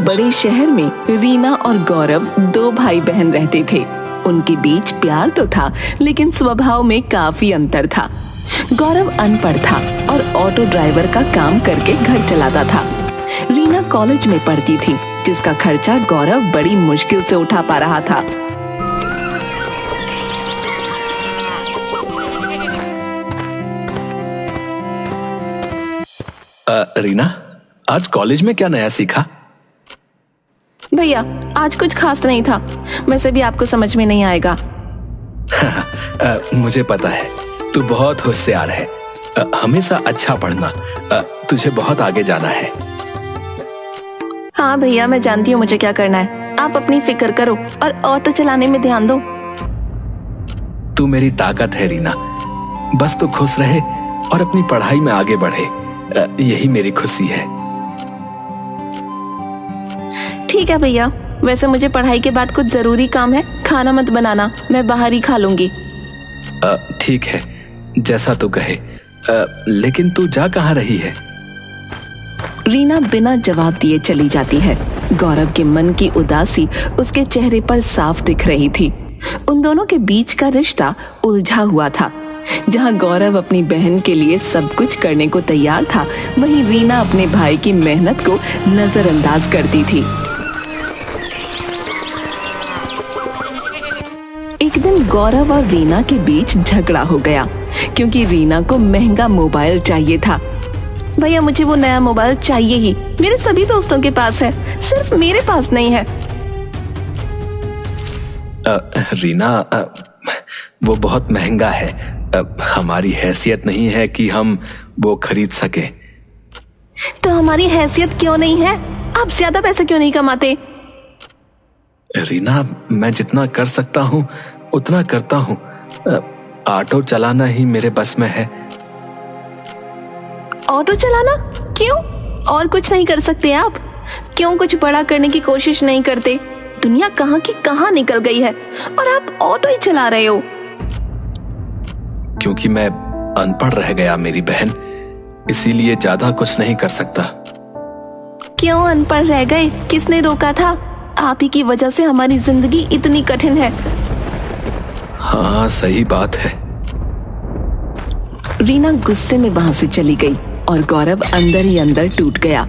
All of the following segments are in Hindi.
बड़े शहर में रीना और गौरव दो भाई बहन रहते थे। उनके बीच प्यार तो था, लेकिन स्वभाव में काफी अंतर था। गौरव अनपढ़ था और ऑटो ड्राइवर का काम करके घर चलाता था। रीना कॉलेज में पढ़ती थी, जिसका खर्चा गौरव बड़ी मुश्किल से उठा पा रहा था। रीना, आज कॉलेज में क्या नया सीखा? भैया, आज कुछ खास नहीं था। वैसे भी आपको समझ में नहीं आएगा। मुझे पता है, तू बहुत होशियार है। हमेशा अच्छा पढ़ना, तुझे बहुत आगे जाना है। हाँ भैया, मैं जानती हूँ मुझे क्या करना है। आप अपनी फिक्र करो और ऑटो चलाने में ध्यान दो। तू मेरी ताकत है रीना, बस तू खुश रहे और अपनी पढ़ाई में आगे बढ़े, यही मेरी खुशी है। ठीक है भैया, वैसे मुझे पढ़ाई के बाद कुछ जरूरी काम है। खाना मत बनाना, मैं बाहर ही खा लूंगी। ठीक है, जैसा तू कहे। लेकिन तू जा कहाँ रही है? रीना बिना जवाब दिए चली जाती है। गौरव के मन की उदासी उसके चेहरे पर साफ दिख रही थी। उन दोनों के बीच का रिश्ता उलझा हुआ था। जहां गौरव अपनी बहन के लिए सब कुछ करने को तैयार था, वहीं रीना अपने भाई की मेहनत को नजरअंदाज करती थी। एक दिन गौरव और रीना के बीच झगड़ा हो गया, क्योंकि रीना को महंगा मोबाइल चाहिए था। भैया, मुझे वो नया मोबाइल चाहिए ही। मेरे सभी दोस्तों के पास है, सिर्फ मेरे पास नहीं है। रीना, वो बहुत महंगा है। हमारी हैसियत नहीं है कि हम वो खरीद सके। तो हमारी हैसियत क्यों नहीं है? आप ज्यादा पैसे क्यों नहीं कमाते? रीना, मैं जितना कर सकता हूँ उतना करता हूँ। ऑटो चलाना ही मेरे बस में है। ऑटो चलाना? क्यों? और कुछ नहीं कर सकते आप? क्यों कुछ बड़ा करने की कोशिश नहीं करते? दुनिया कहाँ की कहाँ निकल गई है और आप ऑटो ही चला रहे हो। क्योंकि मैं अनपढ़ रह गया मेरी बहन, इसीलिए ज्यादा कुछ नहीं कर सकता। क्यों अनपढ़ रह गए? किसने रोका था? आप ही की वजह से हमारी जिंदगी इतनी कठिन है। हाँ, सही बात है। रीना गुस्से में वहां से चली गई और गौरव अंदर ही अंदर टूट गया।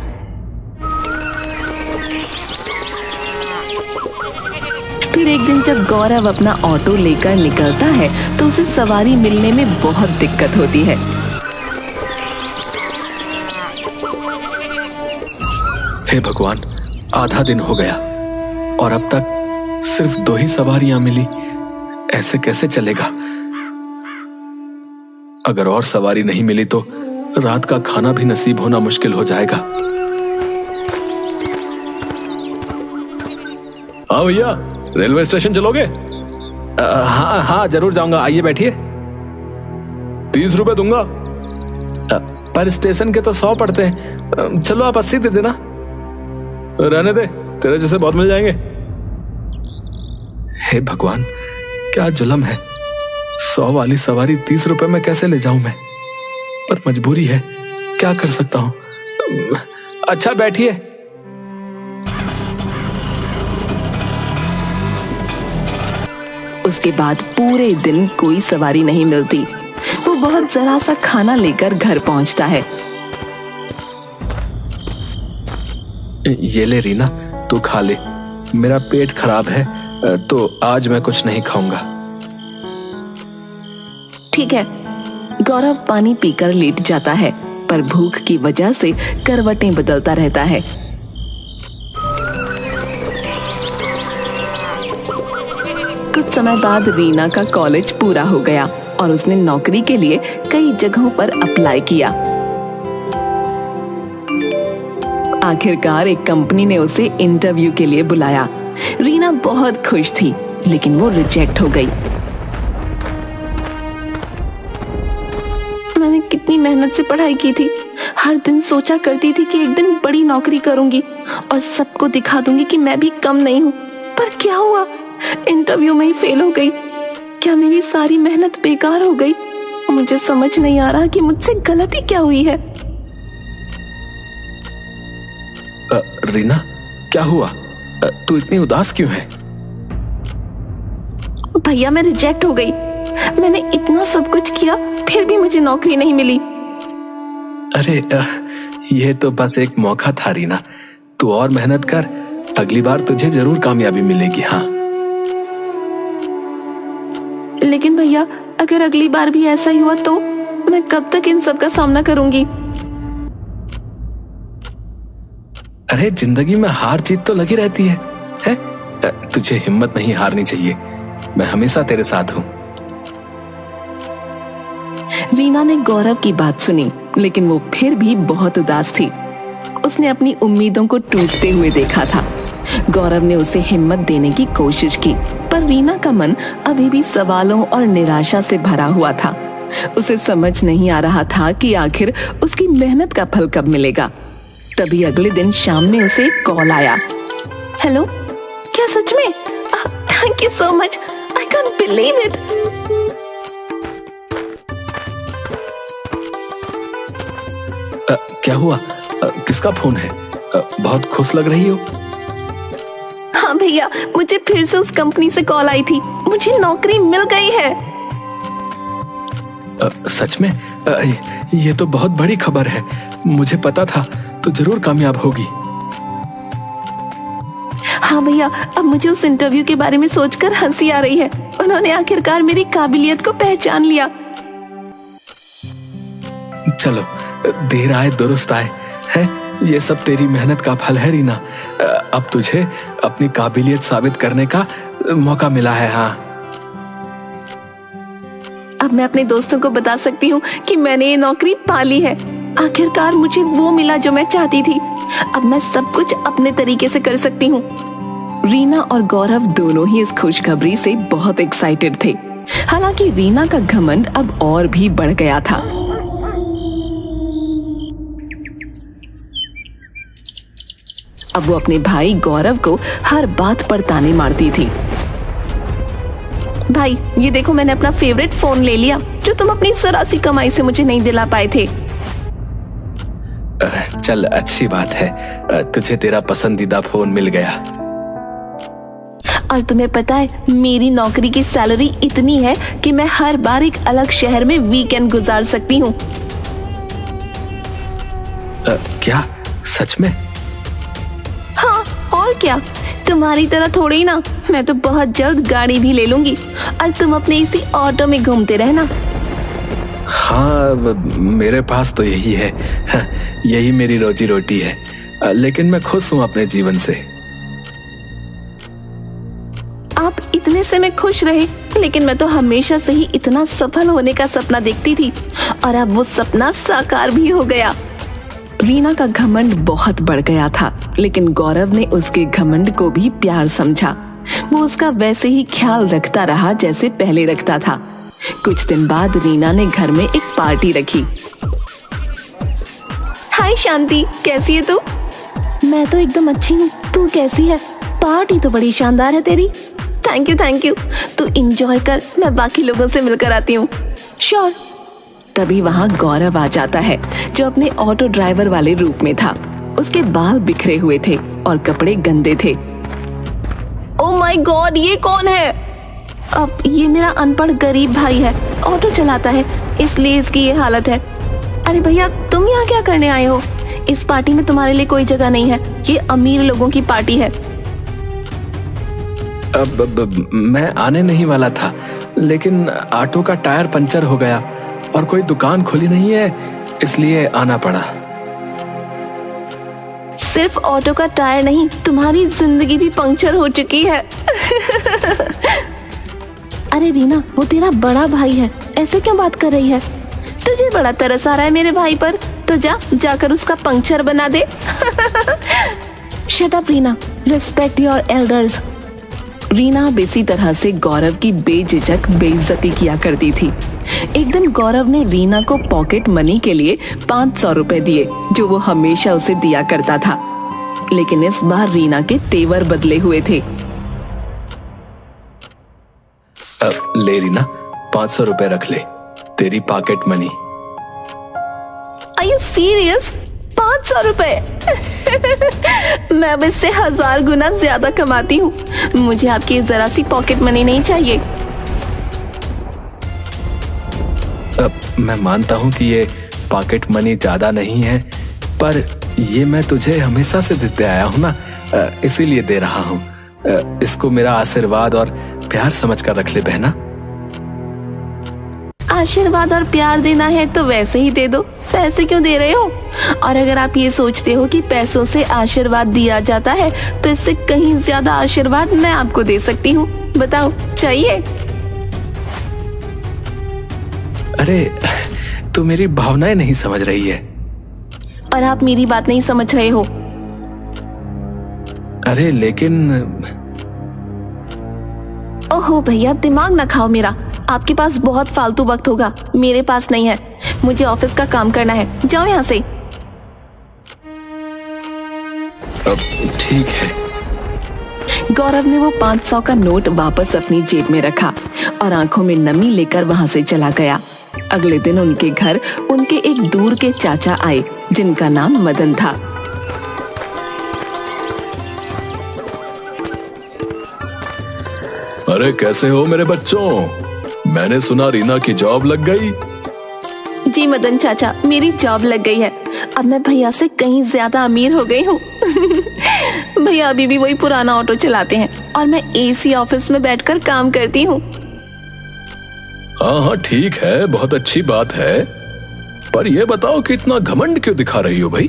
फिर एक दिन जब गौरव अपना ऑटो लेकर निकलता है, तो उसे सवारी मिलने में बहुत दिक्कत होती है। हे भगवान, आधा दिन हो गया और अब तक सिर्फ 2 ही सवारियां मिली। ऐसे कैसे चलेगा? अगर और सवारी नहीं मिली तो रात का खाना भी नसीब होना मुश्किल हो जाएगा। हाँ भैया, रेलवे स्टेशन चलोगे? हाँ हाँ, जरूर जाऊंगा। आइए बैठिए। 30 रुपए दूंगा। पर स्टेशन के तो 100 पड़ते हैं। चलो आप 80 दे देना। रहने दे, तेरे जैसे बहुत मिल जाएंगे। हे भगवान, क्या जुल्म है। 100 वाली सवारी 30 रुपए में कैसे ले जाऊं मैं? पर मजबूरी है, क्या कर सकता हूं। अच्छा बैठिए। उसके बाद पूरे दिन कोई सवारी नहीं मिलती। वो बहुत जरा सा खाना लेकर घर पहुंचता है। ये ले रीना, तू खा ले। मेरा पेट खराब है, तो आज मैं कुछ नहीं खाऊंगा। ठीक है। गौरव पानी पीकर लेट जाता है, पर भूख की वजह से करवटें बदलता रहता है। कुछ समय बाद रीना का कॉलेज पूरा हो गया और उसने नौकरी के लिए कई जगहों पर अप्लाई किया। आखिरकार एक कंपनी ने उसे इंटरव्यू के लिए बुलाया। रीना बहुत खुश थी, लेकिन वो रिजेक्ट हो गई। मैंने कितनी मेहनत से पढ़ाई की थी। हर दिन सोचा करती थी कि एक दिन बड़ी नौकरी करूंगी और सबको दिखा दूंगी कि मैं भी कम नहीं हूँ। पर क्या हुआ? इंटरव्यू में ही फेल हो गई। क्या मेरी सारी मेहनत बेकार हो गई? मुझे समझ नहीं आ रहा कि मुझसे गलती क्या हुई है। रीना, क्या हुआ? तू इतनी उदास क्यों है? भैया मैं रिजेक्ट हो गई। मैंने इतना सब कुछ किया फिर भी मुझे नौकरी नहीं मिली। अरे ये तो बस एक मौका था रीना, तू और मेहनत कर, अगली बार तुझे जरूर कामयाबी मिलेगी। हाँ लेकिन भैया अगर अगली बार भी ऐसा ही हुआ तो मैं कब तक इन सब का सामना करूंगी? अरे जिंदगी में हार जीत तो लगी रहती है? तुझे हिम्मत नहीं हारनी चाहिए, मैं हमेशा तेरे साथ हूं। रीना ने गौरव की बात सुनी लेकिन वो फिर भी बहुत उदास थी। उसने अपनी उम्मीदों को टूटते हुए देखा था। गौरव ने उसे हिम्मत देने की कोशिश की पर रीना का मन अभी भी सवालों और निराशा से भरा हुआ था। उसे समझ नहीं आ रहा था कि आखिर उसकी मेहनत का फल कब मिलेगा। तभी अगले दिन शाम में उसे एक कॉल आया। हेलो, क्या सच में? Thank you so much, I can't believe it. क्या हुआ? किसका फोन है? बहुत खुश लग रही हो। हाँ भैया, मुझे फिर से उस कंपनी से कॉल आई थी, मुझे नौकरी मिल गई है। सच में? ये तो बहुत बड़ी खबर है, मुझे पता था तो जरूर कामयाब होगी। हाँ भैया, अब मुझे उस इंटरव्यू के बारे में सोचकर हंसी आ रही है। उन्होंने आखिरकार मेरी काबिलियत को पहचान लिया। चलो, देर आए दुरुस्त आए, है ये सब तेरी मेहनत का फल है रीना। अब तुझे अपनी काबिलियत साबित करने का मौका मिला है। हाँ अब मैं अपने दोस्तों को बता सकती हूँ कि मैंने ये नौकरी पा ली है। आखिरकार मुझे वो मिला जो मैं चाहती थी। अब मैं सब कुछ अपने तरीके से कर सकती हूँ। रीना और गौरव दोनों ही इस खुशखबरी से बहुत एक्साइटेड थे। हालांकि रीना का घमंड अब और भी बढ़ गया था। अब वो अपने भाई गौरव को हर बात पर ताने मारती थी। भाई ये देखो, मैंने अपना फेवरेट फोन ले लिया जो तुम अपनी सरासी कमाई से मुझे नहीं दिला पाए थे। चल अच्छी बात है, तुझे तेरा पसंदीदा फोन मिल गया। और तुम्हें पता है मेरी नौकरी की सैलरी इतनी है कि मैं हर बार एक अलग शहर में वीकेंड गुजार सकती हूँ। क्या सच में? हाँ और क्या, तुम्हारी तरह थोड़ी ही ना, मैं तो बहुत जल्द गाड़ी भी ले लूंगी और तुम अपने इसी ऑटो में घूमते रहना। हाँ मेरे पास तो यही है, यही मेरी रोजी रोटी है, लेकिन मैं खुश हूँ अपने जीवन से। आप इतने से मैं खुश रहे, लेकिन मैं तो हमेशा से ही इतना सफल होने का सपना देखती थी और अब वो सपना साकार भी हो गया। रीना का घमंड बहुत बढ़ गया था, लेकिन गौरव ने उसके घमंड को भी प्यार समझा। वो उसका वैसे ही ख्याल रखता रहा जैसे पहले रखता था। कुछ दिन बाद रीना ने घर में एक पार्टी रखी। हाय शांति, कैसी है तू? मैं तो एकदम अच्छी हूँ, तू कैसी है? पार्टी तो बड़ी शानदार है तेरी। थैंक यू, तू एंजॉय कर, मैं बाकी लोगों से मिलकर आती हूँ। श्योर। तभी वहाँ गौरव आ जाता है जो अपने ऑटो ड्राइवर वाले रूप में था। उसके बाल बिखरे हुए थे और कपड़े गंदे थे। ओह माय गॉड, ये कौन है? अब ये मेरा अनपढ़ गरीब भाई है, ऑटो चलाता है इसलिए इसकी ये हालत है। अरे भैया, तुम यहाँ क्या करने आए हो? इस पार्टी में तुम्हारे लिए कोई जगह नहीं है, ये अमीर लोगों की पार्टी है। अब मैं आने नहीं वाला था, लेकिन ऑटो का टायर पंचर हो गया और कोई दुकान खुली नहीं है, इसलिए आना पड़ा। सिर्फ ऑटो का टायर नहीं, तुम्हारी जिंदगी भी पंक्चर हो चुकी है। अरे रीना, वो तेरा बड़ा भाई है, ऐसे क्यों बात कर रही है? तुझे बड़ा तरस आ रहा है मेरे भाई पर, तो जाकर उसका पंक्चर बना दे। Shut up Reena, respect your elders. Reena अब इसी तरह से गौरव की बेझिझक बेइज्जती किया करती थी। एक दिन गौरव ने रीना को पॉकेट मनी के लिए 500 रुपए दिए, जो वो हमेशा उसे दिया करता था। लेकिन इस बार रीना के तेवर बदले हुए थे। ले रीना, 500 रुपए रख ले, तेरी pocket money. Are you serious? 500 रुपए। मैं अब इससे 1000 गुना ज्यादा कमाती हूँ। मुझे आपकी जरा सी पॉकेट मनी नहीं चाहिए। मैं मानता हूँ कि ये पॉकेट मनी ज्यादा नहीं है, पर ये मैं तुझे हमेशा से देते आया हूँ ना, इसीलिए दे रहा हूँ। इसको मेरा आशीर्वाद और प्यार समझकर रख ले बहना। आशीर्वाद और प्यार देना है तो वैसे ही दे दो, पैसे क्यों दे रहे हो? और अगर आप ये सोचते हो कि पैसों से आशीर्वाद दिया जाता है तो इससे कहीं ज्यादा आशीर्वाद मैं आपको दे सकती हूँ। बताओ, चाहिए? अरे तू मेरी भावनाएं नहीं समझ रही है। और आप मेरी बात नहीं समझ रहे हो। अरे लेकिन ओहो भैया, दिमाग ना खाओ मेरा। आपके पास बहुत फालतू वक्त होगा, मेरे पास नहीं है। मुझे ऑफिस का काम करना है, जाओ यहाँ से। अब ठीक है। गौरव ने वो 500 का नोट वापस अपनी जेब में रखा और आंखों में नमी लेकर वहां से चला गया। अगले दिन उनके घर उनके एक दूर के चाचा आए जिनका नाम मदन था। अरे कैसे हो मेरे बच्चों? मैंने सुना रीना की जॉब लग गई। जी मदन चाचा, मेरी जॉब लग गई है। अब मैं भैया से कहीं ज्यादा अमीर हो गई हूँ। भैया अभी भी वही पुराना ऑटो चलाते हैं और मैं एसी ऑफिस में बैठकर काम करती हूँ। हाँ हाँ ठीक है, बहुत अच्छी बात है, पर ये बताओ कि इतना घमंड क्यों दिखा रही हो भाई?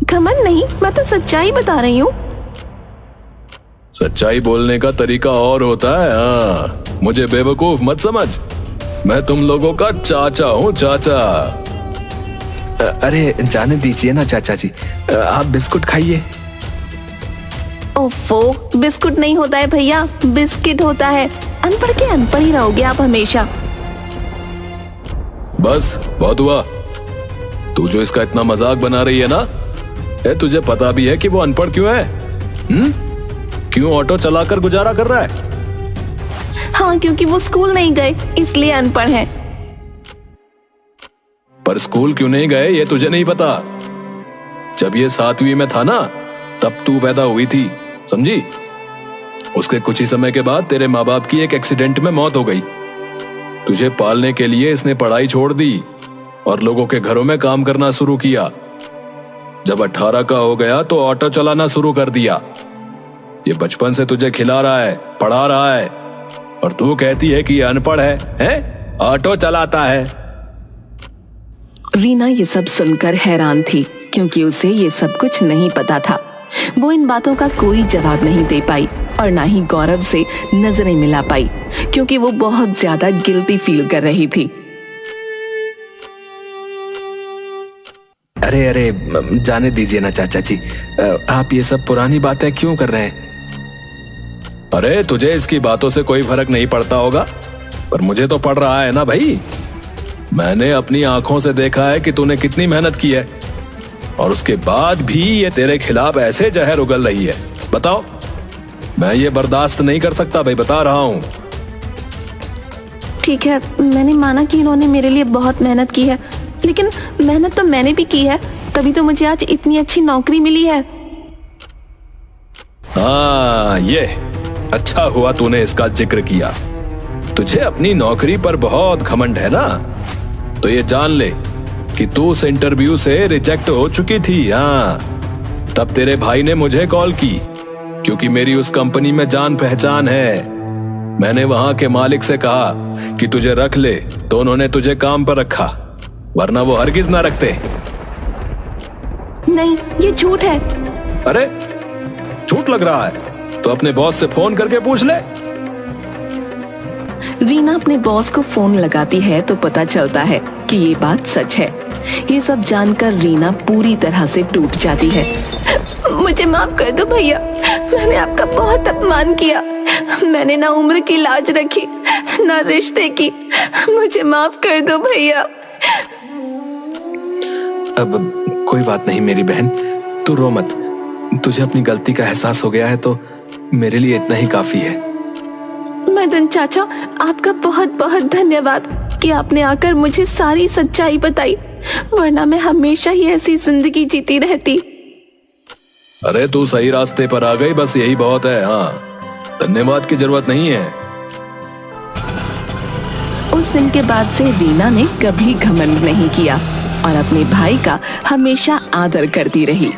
घमंड नहीं, मैं तो सच्चाई बता रही हूँ। सच्चाई बोलने का तरीका और होता है। हाँ, मुझे बेवकूफ मत समझ, मैं तुम लोगों का चाचा हूँ, चाचा। अरे जाने दीजिए ना चाचा जी, आप बिस्कुट खाइए। ओफो, बिस्कुट नहीं होता है भैया, बिस्किट होता है। अनपढ़ के अनपढ़ ही रहोगे आप हमेशा। बस बहुत हुआ। तू जो इसका इतना मजाक बना रही है ना, तुझे पता भी है कि वो अनपढ़ क्यों है? क्यों ऑटो चलाकर गुजारा कर रहा है? हाँ, क्योंकि वो स्कूल नहीं गए इसलिए अनपढ़ है। पर स्कूल क्यों नहीं गए ये तुझे नहीं पता। जब ये 7वीं में था ना, तब तू पैदा हुई थी, समझी? उसके कुछ ही समय के बाद तेरे माँ बाप की एक एक्सीडेंट में मौत हो गई। तुझे पालने के लिए इसने पढ़ाई छोड़ दी और लोगों के घरों में काम करना शुरू किया। जब 18 का हो गया तो ऑटो चलाना शुरू कर दिया। ये बचपन से तुझे खिला रहा है, पढ़ा रहा है, और तू कहती है कि ये अनपढ़ है? ऑटो चलाता है। रीना ये सब सुनकर हैरान थी, क्योंकि उसे ये सब कुछ नहीं पता था। वो इन बातों का कोई जवाब नहीं दे पाई और ना ही गौरव से नजरें मिला पाई, क्योंकि वो बहुत ज्यादा गिल्टी फील कर रही थी। अरे अरे जाने दीजिए ना चाचा जी, आप ये सब पुरानी बातें क्यों कर रहे हैं? अरे तुझे इसकी बातों से कोई फर्क नहीं पड़ता होगा, पर मुझे तो पड़ रहा है ना भाई। मैंने अपनी आंखों से देखा है कि तूने कितनी मेहनत की है, और उसके बाद भी ये तेरे खिलाफ ऐसे जहर उगल रही है। बताओ, मैं ये बर्दाश्त नहीं कर सकता भाई, बता रहा हूं। ठीक है, मैंने माना कि इन्होंने मेरे लिए बहुत मेहनत की है, लेकिन मेहनत तो मैंने भी की है, तभी तो मुझे आज इतनी अच्छी नौकरी मिली है। हाँ, ये अच्छा हुआ तूने इसका जिक्र किया। तुझे अपनी नौकरी पर बहुत घमंड है ना, तो ये जान ले कि तू उस इंटरव्यू से रिजेक्ट हो चुकी थी। हाँ, तब तेरे भाई ने मुझे कॉल की, क्योंकि मेरी उस कंपनी में जान पहचान है। मैंने वहां के मालिक से कहा कि तुझे रख ले, तो उन्होंने तुझे काम पर रखा, वरना वो हरगिज ना रखते। नहीं, ये झूठ है। अरे झूठ लग रहा है तो अपने बॉस से फोन करके पूछ ले। रीना अपने बॉस को फोन लगाती है तो पता चलता है कि ये बात सच है। ये सब जानकर रीना पूरी तरह से टूट जाती है। मुझे माफ कर दो भैया, मैंने आपका बहुत अपमान किया। मैंने ना उम्र की लाज रखी, ना रिश्ते की। मुझे माफ कर दो भैया। अब कोई बात नहीं मेरी बहन, तू रो मत। तुझे अपनी गलती का एहसास हो गया है तो मेरे लिए इतना ही काफी है। मदन चाचा, आपका बहुत बहुत धन्यवाद कि आपने आकर मुझे सारी सच्चाई बताई। वरना मैं हमेशा ही ऐसी जिंदगी जीती रहती। अरे तू सही रास्ते पर आ गई, बस यही बहुत है। हाँ, धन्यवाद की जरूरत नहीं है। उस दिन के बाद से रीना ने कभी घमंड नहीं किया और अपने भाई का हमेशा आदर करती रही।